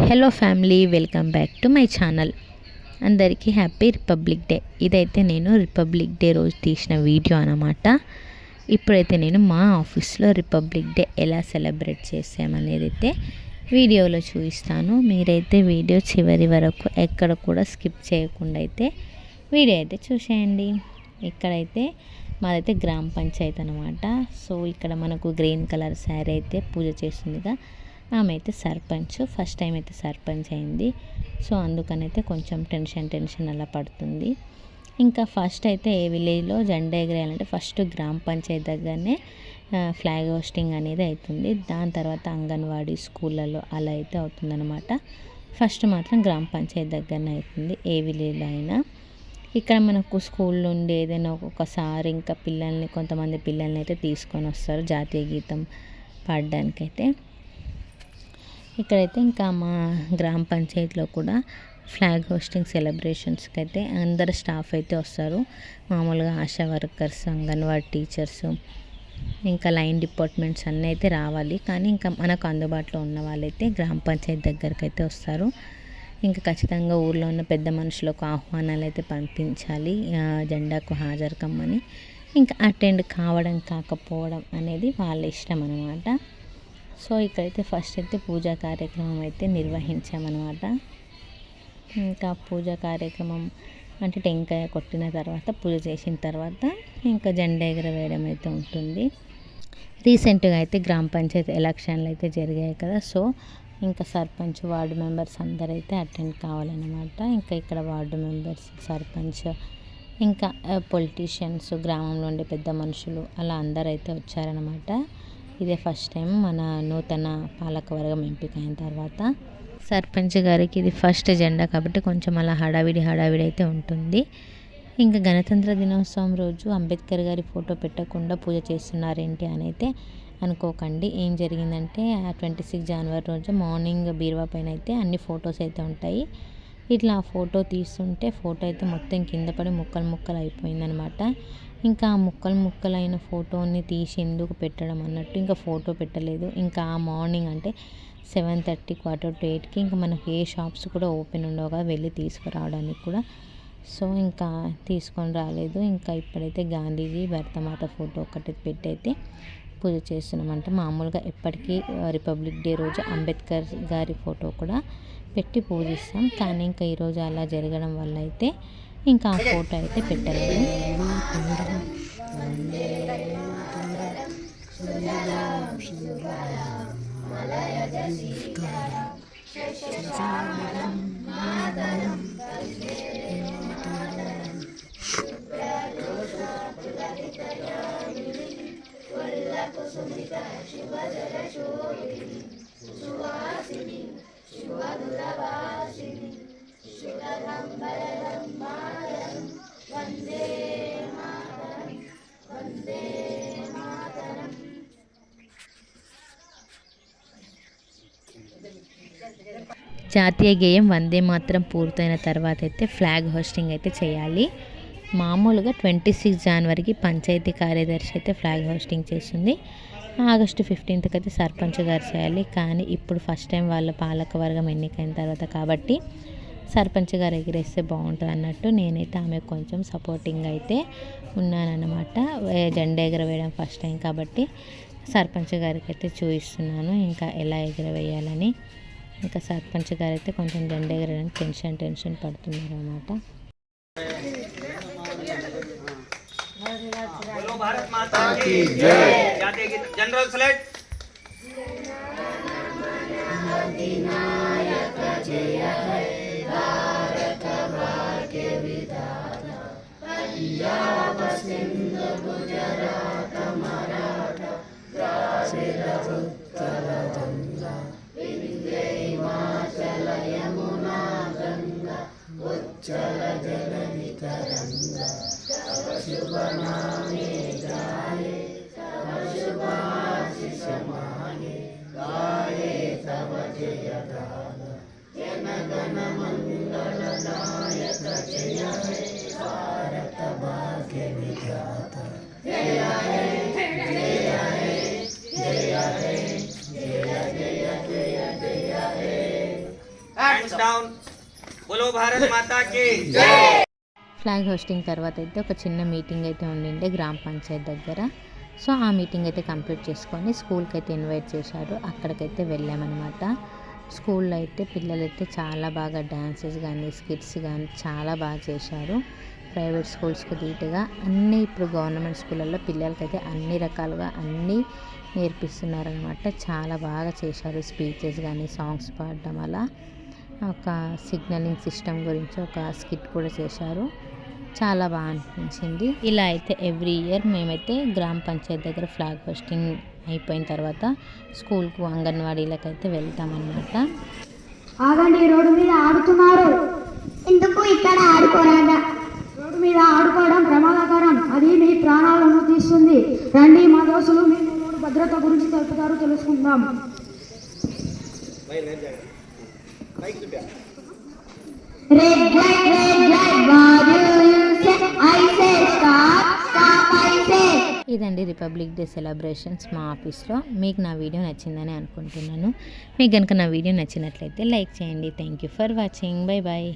Hello family, welcome back to my channel. అందరికీ happy republic day. ఇదైతే నేను republic day రోజు తీసిన వీడియో అన్నమాట. ఇప్పుడైతే నేను మా ఆఫీస్లో రిపబ్లిక్ డే ఎలా సెలబ్రేట్ చేసామనేది అయితే వీడియోలో చూపిస్తాను. మీరైతే వీడియో చివరి వరకు ఎక్కడ కూడా స్కిప్ చేయకుండా అయితే వీడియో అయితే చూసేయండి. ఇక్కడైతే మాదైతే గ్రామ పంచాయతీ అనమాట. సో ఇక్కడ మనకు గ్రీన్ కలర్ శారీ అయితే పూజ చేస్తుందిగా, ఆమె అయితే సర్పంచ్. ఫస్ట్ టైం అయితే సర్పంచ్ అయింది. సో అందుకనైతే కొంచెం టెన్షన్ అలా పడుతుంది. ఇంకా ఫస్ట్ అయితే ఏ విలేజ్లో జెండా ఎగరేయాలంటే ఫస్ట్ గ్రామ పంచాయతీ దగ్గరనే ఫ్లాగ్ హోస్టింగ్ అనేది అవుతుంది. దాని తర్వాత అంగన్వాడీ స్కూళ్ళలో అలా అయితే అవుతుందన్నమాట. ఫస్ట్ మాత్రం గ్రామ పంచాయతీ దగ్గరనే అవుతుంది ఏ విలేజ్లో అయినా. ఇక్కడ మనకు స్కూల్ నుండి ఏదైనా ఒక్కొక్కసారి ఇంకా కొంతమంది పిల్లల్ని అయితే తీసుకొని వస్తారు జాతీయ గీతం పాడడానికైతే. ఇక్కడైతే ఇంకా మా గ్రామ పంచాయతీలో కూడా ఫ్లాగ్ హోస్టింగ్ సెలబ్రేషన్స్కి అయితే అందరు స్టాఫ్ అయితే వస్తారు. మామూలుగా ఆశా వర్కర్స్, అంగన్వాడీ టీచర్స్, ఇంకా లైన్ డిపార్ట్మెంట్స్ అన్నీ అయితే రావాలి. కానీ ఇంకా మనకు అందుబాటులో ఉన్న వాళ్ళైతే గ్రామ పంచాయతీ దగ్గరికి అయితే వస్తారు. ఇంకా ఖచ్చితంగా ఊర్లో ఉన్న పెద్ద మనుషులకు ఆహ్వానాలు అయితే పంపించాలి జెండాకు హాజరు కమ్మని. ఇంకా అటెండ్ కావడం కాకపోవడం అనేది వాళ్ళ ఇష్టం అన్నమాట. సో ఇక్కడైతే ఫస్ట్ అయితే పూజా కార్యక్రమం అయితే నిర్వహించామన్నమాట. ఇంకా పూజా కార్యక్రమం అంటే టెంకాయ కొట్టిన తర్వాత పూజ చేసిన తర్వాత ఇంకా జెండా ఎగరవేయడం అయితే ఉంటుంది. రీసెంట్గా అయితే గ్రామ పంచాయతీ ఎలక్షన్లు అయితే జరిగాయి కదా. సో ఇంకా సర్పంచ్, వార్డు మెంబర్స్ అందరైతే అటెండ్ కావాలన్నమాట. ఇంకా ఇక్కడ వార్డు మెంబర్స్, సర్పంచ్, ఇంకా పొలిటీషియన్స్, గ్రామంలో ఉండే పెద్ద మనుషులు అలా అందరైతే వచ్చారనమాట. ఇదే ఫస్ట్ టైం మన నూతన పాలకవర్గం ఎంపికైన తర్వాత. సర్పంచ్ గారికి ఇది ఫస్ట్ జెండా కాబట్టి కొంచెం అలా హడావిడి అయితే ఉంటుంది. ఇంకా గణతంత్ర దినోత్సవం రోజు అంబేద్కర్ గారి ఫోటో పెట్టకుండా పూజ చేస్తున్నారేంటి అని అయితే అనుకోకండి. ఏం జరిగిందంటే 26 జనవరి రోజు మార్నింగ్ బీరువా పైన అయితే అన్ని ఫొటోస్ అయితే ఉంటాయి. ఇట్లా ఫోటో తీస్తుంటే ఫోటో అయితే మొత్తం కింద పడి ముక్కలు అయిపోయిందనమాట. ఇంకా ఆ ముక్కలైన ఫోటోని తీసి ఎందుకు పెట్టడం అన్నట్టు ఇంకా ఫోటో పెట్టలేదు. ఇంకా ఆ మార్నింగ్ అంటే 7:30, 7:45కి ఇంకా మనకి ఏ షాప్స్ కూడా ఓపెన్ ఉండవు కదా వెళ్ళి తీసుకురావడానికి కూడా. సో ఇంకా తీసుకొని రాలేదు. ఇంకా ఇప్పుడైతే గాంధీజీ, భరతమాత ఫోటో ఒకటి పెట్టి అయితే పూజ చేస్తున్నామంటే మామూలుగా ఎప్పటికీ రిపబ్లిక్ డే రోజు అంబేద్కర్ గారి ఫోటో కూడా పెట్టి పూజిస్తాం. కానీ ఇంకా ఈరోజు అలా జరగడం వల్ల అయితే ఇంకా ఆ ఫోటో అయితే పెట్టలేదు. జాతీయ గేయం వందే మాత్రం పూర్తయిన తర్వాత అయితే ఫ్లాగ్ హోస్టింగ్ అయితే చేయాలి. మామూలుగా 26 జనవరికి పంచాయతీ కార్యదర్శి అయితే ఫ్లాగ్ హోస్టింగ్ చేస్తుంది. ఆగస్టు 15కి అయితే సర్పంచ్ గారు చేయాలి. కానీ ఇప్పుడు ఫస్ట్ టైం వాళ్ళ పాలకవర్గం ఎన్నికైన తర్వాత కాబట్టి సర్పంచ్ గారు ఎగిరేస్తే బాగుంటుంది అన్నట్టు నేనైతే ఆమె కొంచెం సపోర్టింగ్ అయితే ఉన్నానన్నమాట. జెండా ఎగరవేయడం ఫస్ట్ టైం కాబట్టి సర్పంచ్ గారికి అయితే చూపిస్తున్నాను ఇంకా ఎలా ఎగరవేయాలని. ఇంకా సర్పంచ్ గారు అయితే కొంచెం జెండా ఎగరడానికి టెన్షన్ పడుతున్నారు అన్నమాట. भारत माता की जय. जातीय गीत जनरल सेलेक्ट. अधिनायक जय हे भारत भाग्य विधाता, पंजाब सिंध गुजरात मराठा द्राविड उत्कल गंगा, विंध्य हिमाचल यमुना गंगा, उच्चल जलधि तरंगा, शुभ नामे जाये तव शुभ आशीष मांगे, गाये तव जय गान, जन गण मंगल नायक जय हे भारत भाग्य विधाता. जय हे जय हे जय हे जय जय जय जय हे. ఫ్లాగ్ హోస్టింగ్ తర్వాత అయితే ఒక చిన్న మీటింగ్ అయితే ఉండిండే గ్రామ పంచాయత్ దగ్గర. సో ఆ మీటింగ్ అయితే కంప్లీట్ చేసుకొని స్కూల్కి అయితే ఇన్వైట్ చేశారు. అక్కడికైతే వెళ్ళామన్నమాట. స్కూల్లో అయితే పిల్లలైతే చాలా బాగా డ్యాన్సెస్ కానీ స్కిట్స్ కానీ చాలా బాగా చేశారు. ప్రైవేట్ స్కూల్స్కి ధీటుగా అన్నీ ఇప్పుడు గవర్నమెంట్ స్కూళ్ళల్లో పిల్లలకైతే అన్ని రకాలుగా అన్నీ నేర్పిస్తున్నారనమాట. చాలా బాగా చేశారు. స్పీచెస్ కానీ సాంగ్స్ పాడడం, అలా ఒక సిగ్నలింగ్ సిస్టమ్ గురించి ఒక స్కిట్ కూడా చేశారు. చాలా బాగా అనిపించింది. ఇలా అయితే ఎవ్రీ ఇయర్ మేమైతే గ్రామ పంచాయత్ దగ్గర ఫ్లాగ్ హోస్టింగ్ అయిపోయిన తర్వాత స్కూల్కు అంగన్వాడీలకు అయితే వెళ్తామన్నమాట. ఆగండి, రోడ్డు మీద ఆడుతున్నారు. ఎందుకు ఇక్కడ ఆడుకోరాదా? రోడ్డు మీద ఆడుకోవడం ప్రమాదకరం, అది మీ ప్రాణాలను తీస్తుంది. రండి, మా దోస్తులు మేము రోడ్డు భద్రత గురించి తెలుపుతారు, తెలుసుకుందాం. రెడ్ లైట్ ఇదండి రిపబ్లిక్ డే సెలబ్రేషన్స్ మా ఆఫీస్లో. మీకు నా వీడియో నచ్చిందని అనుకుంటున్నాను. మీకు కనుక నా వీడియో నచ్చినట్లయితే లైక్ చేయండి. Thank you for watching. Bye bye.